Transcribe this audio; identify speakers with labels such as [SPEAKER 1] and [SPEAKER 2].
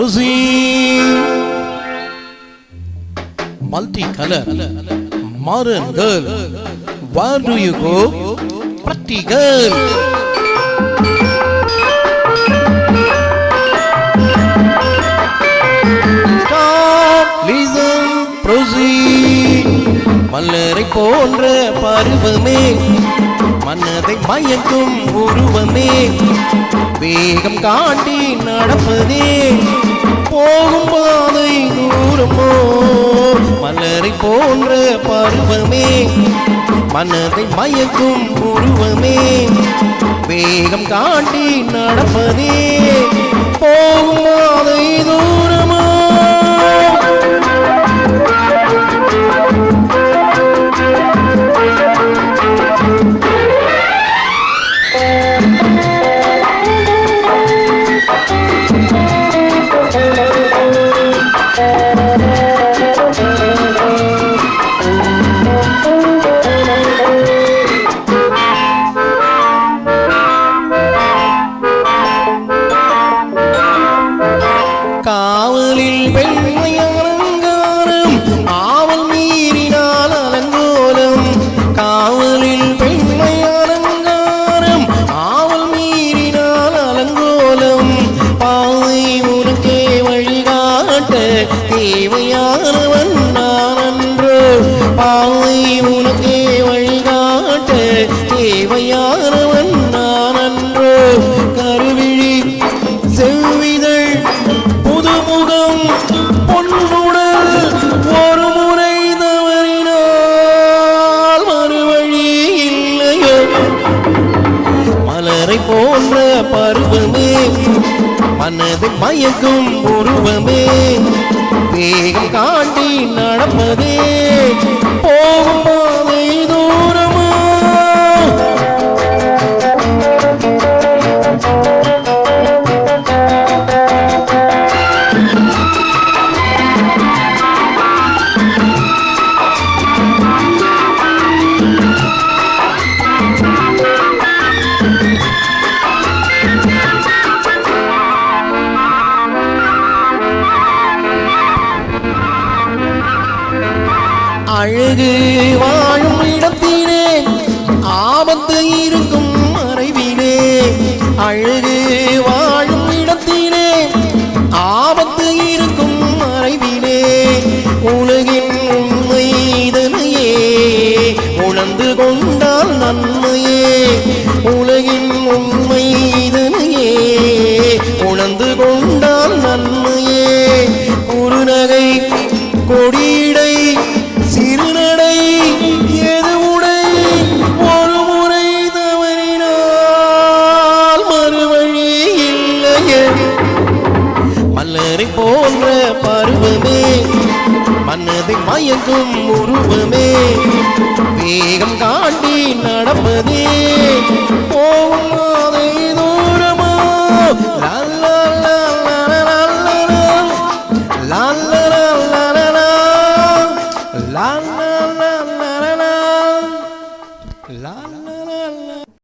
[SPEAKER 1] proceed. Multicolor, modern girl, where do you go? Pretty girl. Stop, listen, proceed. மலரை போன்ற பருவமே, மனதை மயக்கும் உருவமே, வேகம் காட்டி நடப்பதே, போகும் பாதை தூரமோ. மலரை போன்ற பருவமே, மனதை மயக்கும் உருவமே, வேகம் காட்டி நடப்பதே, போகும் பாதை தூரமோ. காவலில் பெண்மை அலங்காரம், ஆவல் மீறினால் அலங்கோலம். காவலில் பெண்மை அலங்காரம், ஆவல் மீறினால் அலங்கோலம். பாவை உனக்கே வழிகாட்ட தேவையானவன் நான் அன்றோ. பாவை உனக்கே வழிகாட்ட தேவையானவன் நான் அன்றோ. கருவிழி செவ்விதழ் புதுமுகம் பொன்னுடல், ஒரு முறை தவறினால் மறுவழி இல்லையோ. மலரை போன்ற பருவமே, மனதை மயக்கும் உருவமே, வேகம் காட்டி நடப்பதே, போகும் பாதை தூரமோ. அழகு வாழும் இடத்திலே, ஆபத்து இருக்கும் மறைவிலே. அழகு வாழும் இடத்திலே, ஆபத்து இருக்கும் மறைவிலே. உலகின் உண்மை இதனையே உணர்ந்து கொண்டால் நன்மையே. உலகின் உண்மை இதனையே உணர்ந்து கொண்டால் நன்மையே. குறுநகை கொடியடை சிறுநடை எது உடை, ஒரு முறை தவறினால் மறுவழி இல்லையே. மலரை போன்ற பருவமே, மனதை மயக்கும் உருவமே, வேகம் காட்டி நடப்பதே, போகும்